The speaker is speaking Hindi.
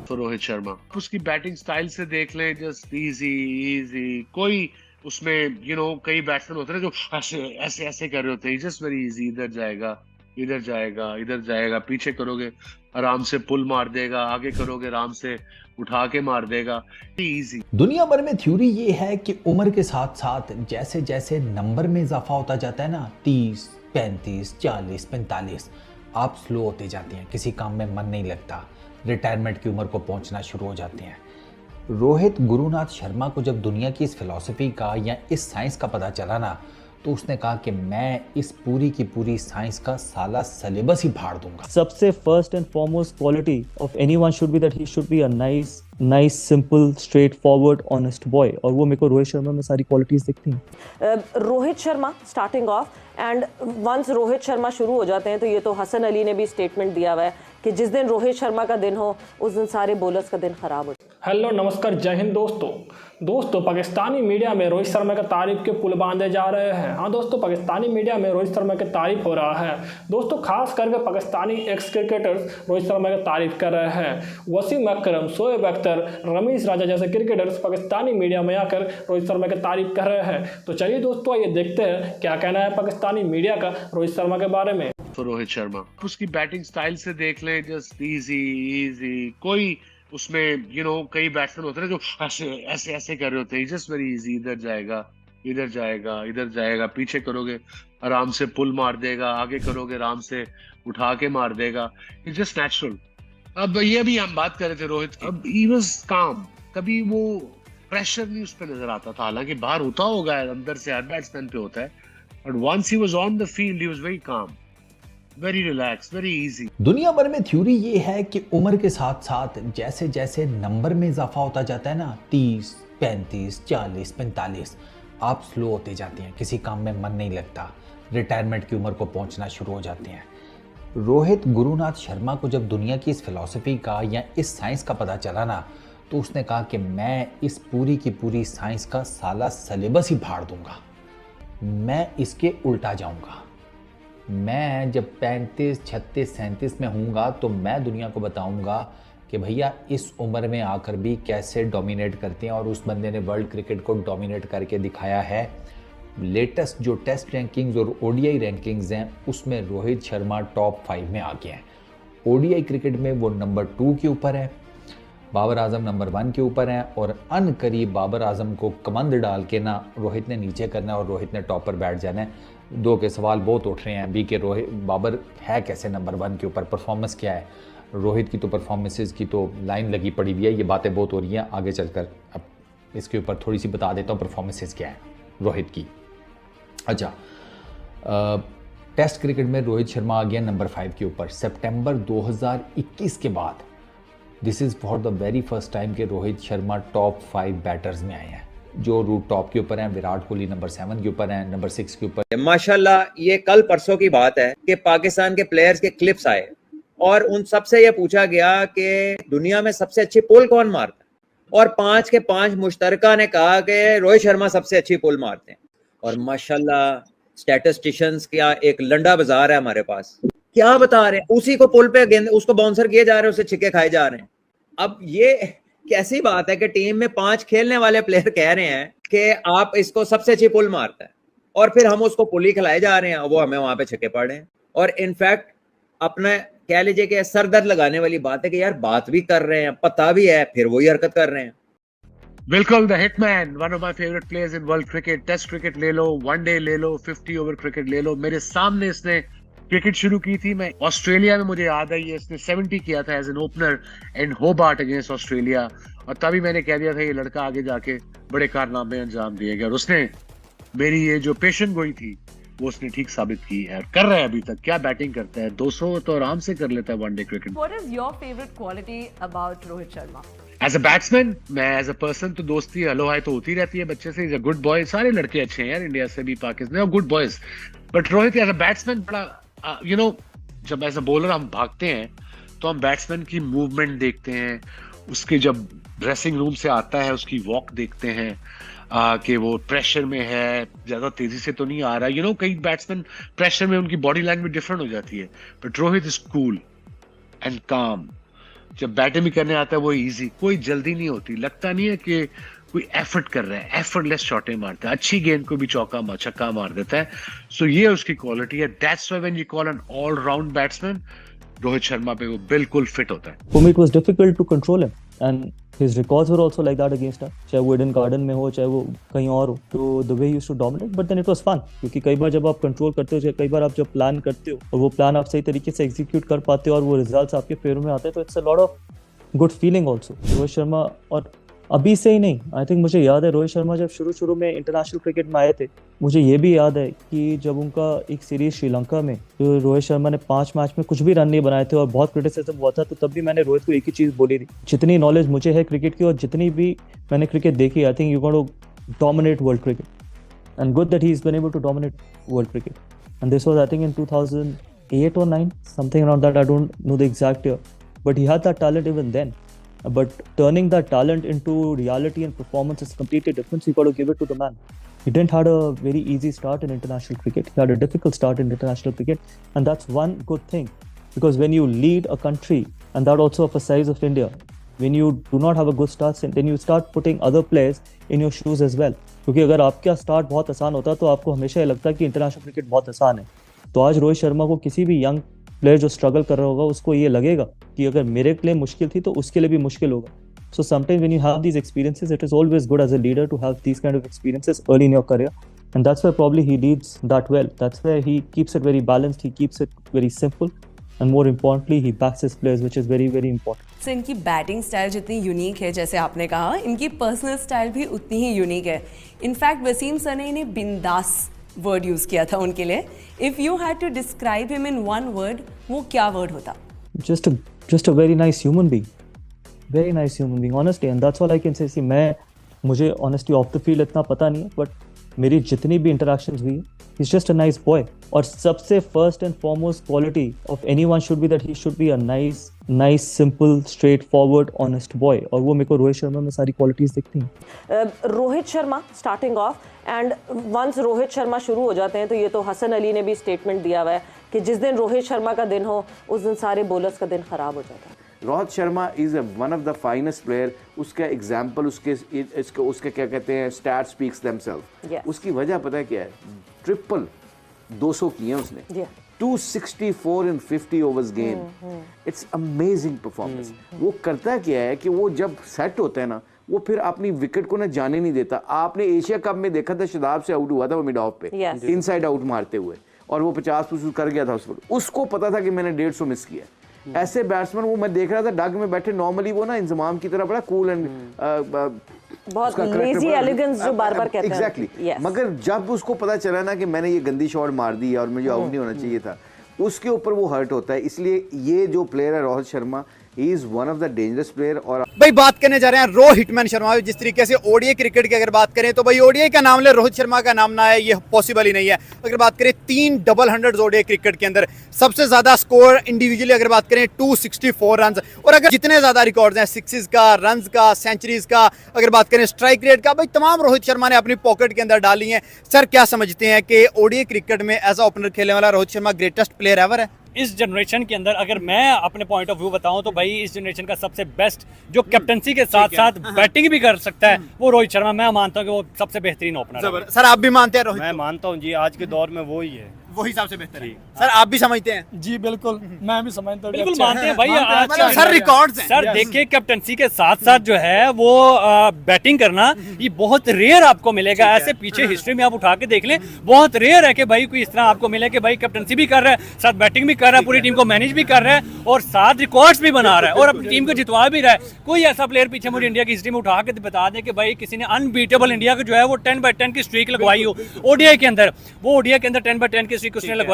तो रोहित शर्मा उसकी बैटिंग स्टाइल से देख लें, जस्ट इजी इजी। कोई उसमें कई बैट्समैन होते हैं जो ऐसे ऐसे ऐसे कर रहे होते हैं, जस्ट वेरी इजी। इधर जाएगा, इधर जाएगा, इधर जाएगा, पीछे करोगे आराम से पुल मार देगा, आगे करोगे आराम से उठा के मार देगा, इजी। दुनिया भर में थ्योरी ये है कि उम्र के साथ साथ जैसे जैसे नंबर में इजाफा होता जाता है ना, 30, 35, 40, 45, आप स्लो होते जाते हैं, किसी काम में मन नहीं लगता, रिटायरमेंट की उम्र को पहुंचना शुरू हो जाते हैं। रोहित गुरुनाथ शर्मा को जब दुनिया की इस फिलॉसफी का या इस साइंस का पता चला ना, तो उसने कहा कि मैं इस पूरी की पूरी साइंस का साला सिलेबस ही फाड़ दूंगा। सबसे first and foremost quality of anyone should be that he should be a nice simple straight forward honest boy, और वो मेरे को रोहित शर्मा में सारी क्वालिटीज दिखती हैं। Rohit Sharma starting off and once Rohit Sharma शुरू हो जाते हैं तो ये तो हसन अली ने भी स्टेटमेंट दिया हुआ है कि जिस दिन रोहित शर्मा का दिन हो उस दिन सारे बॉलर्स का दिन खराब हो। हेलो नमस्कार, जय हिंद दोस्तों पाकिस्तानी मीडिया में रोहित शर्मा के तारीफ के पुल बांधे जा रहे हैं। हाँ दोस्तों, पाकिस्तानी मीडिया में रोहित शर्मा की तारीफ हो रहा है दोस्तों, खास करके पाकिस्तानी एक्स क्रिकेटर्स रोहित शर्मा की तारीफ कर रहे हैं। वसीम अकरम, शोएब अख्तर, रमीज राजा जैसे क्रिकेटर्स पाकिस्तानी मीडिया में आकर रोहित शर्मा की तारीफ कर रहे हैं। तो चलिए दोस्तों, आइए देखते हैं क्या कहना है पाकिस्तानी मीडिया का रोहित शर्मा के बारे में। तो रोहित शर्मा उसकी बैटिंग स्टाइल से देख लें, जस्ट इजी इजी। कोई उसमें कई बैट्समैन होते हैं जो ऐसे ऐसे ऐसे कर रहे होते हैं, जस्ट वेरी इजी। इधर जाएगा, इधर जाएगा, इधर जाएगा, पीछे करोगे आराम से पुल मार देगा, आगे करोगे आराम से उठा के मार देगा, इट्स जस्ट नेचुरल। अब ये भी हम बात कर रहे थे रोहित की, अब ही वाज काम, कभी वो प्रेशर नहीं उस पर नजर आता था, हालांकि बाहर होता होगा, अंदर से हर बैट्समैन पे होता है, but once he was on the field he was very calm, very relax, very easy. दुनिया भर में थ्योरी ये है कि उम्र के साथ साथ जैसे जैसे नंबर में इजाफा होता जाता है ना, 30, 35, 40, 45, आप स्लो होते जाते हैं, किसी काम में मन नहीं लगता, रिटायरमेंट की उम्र को पहुंचना शुरू हो जाते हैं। रोहित गुरुनाथ शर्मा को जब दुनिया की इस फिलॉसफी का या इस साइंस का पता चला ना, तो उसने कहा कि मैं इस पूरी की पूरी साइंस का साला सिलेबस ही फाड़ दूंगा, मैं इसके उल्टा जाऊंगा। मैं जब 35, 36, 37 में हूँगा तो मैं दुनिया को बताऊँगा कि भैया इस उम्र में आकर भी कैसे डोमिनेट करते हैं, और उस बंदे ने वर्ल्ड क्रिकेट को डोमिनेट करके दिखाया है। लेटेस्ट जो टेस्ट रैंकिंग्स और ओडीआई रैंकिंग्स हैं उसमें रोहित शर्मा टॉप 5 में आ गए हैं। ओडीआई क्रिकेट में वो नंबर 2 के ऊपर है, बाबर आजम नंबर 1 के ऊपर हैं, और अनकरीब बाबर आजम को कमंद डाल के ना रोहित ने नीचे करना है और रोहित ने टॉप पर बैठ जाना है। दो के सवाल बहुत उठ रहे हैं अभी कि रोहित बाबर है कैसे नंबर 1 के ऊपर, परफॉर्मेंस क्या है। रोहित की तो परफॉर्मेंसेस की तो लाइन लगी पड़ी हुई है, ये बातें बहुत हो रही हैं, आगे चलकर अब इसके ऊपर थोड़ी सी बता देता हूँ परफॉर्मेंसेस क्या है रोहित की। अच्छा, टेस्ट क्रिकेट में रोहित शर्मा आ गया नंबर 5 के ऊपर सितंबर 2021 के बाद। This is for the very first time कि रोहित शर्मा टॉप 5 बैटर्स में आए हैं। जो रूट टॉप के ऊपर हैं, विराट कोहली नंबर 7 के ऊपर हैं, नंबर 6 के ऊपर। माशाल्लाह, ये कल परसों की बात है कि पाकिस्तान के प्लेयर्स के क्लिप्स आए और उन सबसे ये पूछा गया कि दुनिया में सबसे अच्छी पोल कौन मारता है, और 5 के 5 मुश्तरका ने कहा कि रोहित शर्मा सबसे अच्छी पोल मारते हैं। और माशाल्लाह स्टैटिस्टिशियंस का एक लंडा बाजार है हमारे पास, क्या बता रहे हैं, उसी को पुल पे गेंद उसको बाउंसर किए जा रहे हैं, उसे छिक्के खाए जा रहे हैं। अब ये कैसी बात है कि टीम में 5 खेलने वाले प्लेयर कह रहे हैं कि आप इसको सबसे अच्छी पुल मारता है, और फिर हम उसको पुल ही खिलाए जा रहे हैं, वो हमें वहां पे छक्के पड़ रहे हैं। और इनफैक्ट अपने कह लीजिए कि सर दर्द लगाने वाली बात है कि यार बात भी कर रहे हैं, पता भी है, फिर वही हरकत कर रहे हैं। बिल्कुल, the hitman, one of my favourite players in world cricket. Test cricket ले लो, वनडे ले लो, 50 ओवर क्रिकेट ले लो, मेरे सामने इसने क्रिकेट शुरू की थी। मैं ऑस्ट्रेलिया में, मुझे याद है, ये इसने 70 किया था as an opener in Hobart against Australia, और तभी मैंने कह दिया था ये लड़का आगे जाके बड़े कारनामे अंजाम दिएगा, और उसने मेरी ये जो पेशन गोई थी वो उसने ठीक साबित की है, कर रहा है अभी तक। क्या बैटिंग करता है, 200 तो आराम से कर लेता है one day cricket. What is your favorite quality about Rohit Sharma? As a batsman, मैं एज अ पर्सन तो दोस्ती हेलो हाय तो होती रहती है बच्चे से। इज अ गुड बॉय, सारे लड़के अच्छे हैं यार, इंडिया से भी, Pakistan, good boys, but Rohit as a batsman बड़ा जब एज अ बॉलर हम भागते हैं तो हम बैट्समैन की मूवमेंट देखते हैं, उसके जब ड्रेसिंग रूम से आता है उसकी वॉक देखते हैं कि वो प्रेशर में है, ज्यादा तेजी से तो नहीं आ रहा। कई बैट्समैन प्रेशर में उनकी बॉडी लैंग्वेज डिफरेंट हो जाती है, but Rohit is cool and काम, जब बैटिंग भी करने आता है वो इजी, कोई जल्दी नहीं होती, लगता नहीं है कि कोई एफर्ट कर रहा है, एफर्टलेस शॉटें मारता है, अच्छी गेंद को भी छक्का मार देता है। सो ये उसकी क्वालिटी है। That's why when you call an all round batsman, Rohit Sharma पे वो बिल्कुल फिट होता है। For me it was difficult to control him and his records were also like that against us, चाहे वो ईडन गार्डन में हो चाहे वो कहीं और हो, तो the way he used to dominate, but then it was fun क्योंकि कई बार जब आप कंट्रोल करते हो, कई बार आप जब प्लान करते हो और वो प्लान आप सही तरीके से एग्जीक्यूट कर पाते हो और वो रिजल्ट्स आपके फेवर में आते हैं, तो it's a lot of good feeling also. Rohit Sharma, और अभी से ही नहीं, आई थिंक मुझे याद है रोहित शर्मा जब शुरू में इंटरनेशनल क्रिकेट में आए थे, मुझे ये भी याद है कि जब उनका एक सीरीज श्रीलंका में, जो रोहित शर्मा ने 5 मैच में कुछ भी रन नहीं बनाए थे और बहुत क्रिटिसिज्म हुआ था, तो तब भी मैंने रोहित को एक ही चीज़ बोली थी, जितनी नॉलेज मुझे है क्रिकेट की और जितनी भी मैंने क्रिकेट देखी, I think you gonna to dominate world cricket and good that he is been able to dominate world cricket and this was I think in 2008 or 9, something around that, I don't know the exact year, but he had that talent even then. But turning that talent into reality and performance is completely different. So you got to give it to the man. He didn't had a very easy start in international cricket. He had a difficult start in international cricket, and that's one good thing. Because when you lead a country, and that also of a size of India, when you do not have a good start, then you start putting other players in your shoes as well. क्योंकि अगर आपका स्टार्ट बहुत आसान होता तो आपको हमेशा ये लगता है कि इंटरनेशनल क्रिकेट बहुत आसान है. तो आज रोहित शर्मा को किसी भी यंग प्लेयर जो स्ट्रगल कर रहा होगा उसको ये लगेगा कि अगर मेरे लिए मुश्किल थी तो उसके लिए भी मुश्किल होगा. So sometimes when you have these experiences, it is always good as a leader to have these kind of experiences early in your career, and that's why probably he leads that well. That's why he keeps it very balanced, he keeps it very simple, and more importantly he backs his players, which is very very important. So इनकी बैटिंग स्टाइल जितनी यूनिक है, जैसे आपने कहा, इनकी पर्सनल स्टाइल भी उतनी ही यूनिक है. इनफैक्ट वसीम सर ने इन्हें बिंदास वर्ड यूज किया था उनके लिए. If you had to describe him in one word, वो क्या वर्ड होता? Just a very nice human being, very nice human being, honestly, and that's all I can say. See, मुझे honestly off the field इतना पता नहीं है, but मेरी जितनी भी interactions हुई, he's just a nice boy. और सबसे first and foremost quality of anyone should be that he should be a nice, simple, straightforward, honest boy. और वो मेरे को रोहित शर्मा में सारी qualities दिखती हैं. Rohit Sharma starting off, and once Rohit Sharma शुरू हो जाते हैं तो ये तो हसन अली ने भी स्टेटमेंट दिया हुआ है कि जिस दिन रोहित शर्मा का दिन हो उस दिन सारे बॉलर्स का दिन खराब हो जाता है. Rohit Sharma is one of the finest player. उसका एग्जाम्पल, उसके क्या कहते हैं, स्टैट स्पीक्स देमसेल्फ. उसकी वजह पता है क्या है? ट्रिपल 200 किए हैं उसने. 264 in 50 overs game. It's amazing performance. वो करता क्या है कि वो जब सेट होता है ना, वो फिर अपनी विकेट को ना जाने नहीं देता. आपने एशिया कप में देखा था, शादाब से आउट हुआ था वो मिड ऑफ पे, इनसाइड आउट मारते हुए, और वो 50 कर गया था उस पर. उसको पता था कि मैंने 150 मिस किया. ऐसे बैट्समैन वो मैं देख रहा था डग में बैठे, नॉर्मली वो ना इंजमाम की तरह बड़ा कूल एंड बहुत लेजी एलिगेंस जो बार-बार कहते हैं. एग्जैक्टली. मगर जब उसको पता चला ना कि मैंने ये गंदी शॉट मार दी और मुझे आउट नहीं होना चाहिए था, उसके ऊपर वो हर्ट होता है. इसलिए ये जो प्लेयर है Rohit Sharma, he is one of the dangerous player. और भाई बात करने जा रहे हैं रोहित हिटमैन शर्मा. जिस तरीके से ओडीआई क्रिकेट की अगर बात करें तो भाई ओडीआई का नाम ले, रोहित शर्मा का नाम ना है, ये पॉसिबल ही नहीं है. अगर बात करें 3 डबल 100 ओडीआई क्रिकेट के अंदर, सबसे ज्यादा स्कोर इंडिविजुअली अगर बात करें 264 रन. और अगर जितने ज्यादा रिकॉर्ड्स हैं, सिक्सेस का, रन्स का, सेंचुरीज का, अगर बात करें स्ट्राइक रेट का, भाई तमाम रोहित शर्मा ने अपनी पॉकेट के अंदर डाली हैं. सर क्या समझते हैं कि ओडीआई क्रिकेट में एज अ ओपनर खेलने वाला Rohit Sharma greatest player ever है? इस जनरेशन के अंदर अगर मैं अपने पॉइंट ऑफ व्यू बताऊं तो भाई इस जनरेशन का सबसे बेस्ट जो कैप्टनसी के साथ साथ बैटिंग भी कर सकता है वो रोहित शर्मा. मैं मानता हूं कि वो सबसे बेहतरीन ओपनर है. सर आप भी मानते हैं रोहित? मैं मानता हूं जी, आज के दौर में वो ही है, वही सबसे बेहतर है. सर आप भी समझते हैं? जी बिल्कुल, मैं भी समझता हूँ. बिल्कुल मानते हैं भाई. मतलब सर रिकॉर्ड्स हैं. सर देखिए, कैप्टनसी के साथ साथ जो है वो बैटिंग करना ये बहुत रेयर आपको मिलेगा. ऐसे पीछे हिस्ट्री में आप उठा के देख लें, बहुत रेयर है कि भाई कोई इस तरह आपको मिले कि भाई कैप्टनसी भी कर रहा है, साथ बैटिंग भी कर रहा है, पूरी टीम को मैनेज भी कर रहा है और साथ रिकॉर्ड्स भी बना रहा है और अपनी टीम को जितवा भी रहा है. कोई ऐसा प्लेयर पीछे मुझे इंडिया की हिस्ट्री में उठा के बता दें कि भाई किसी ने अनबीटेबल इंडिया को जो है वो 10/10 की स्ट्रीक लगवाई हो ओडीआई के अंदर. वो ओडीआई के अंदर 10/10 की स्ट्रीक उसने लगवाई.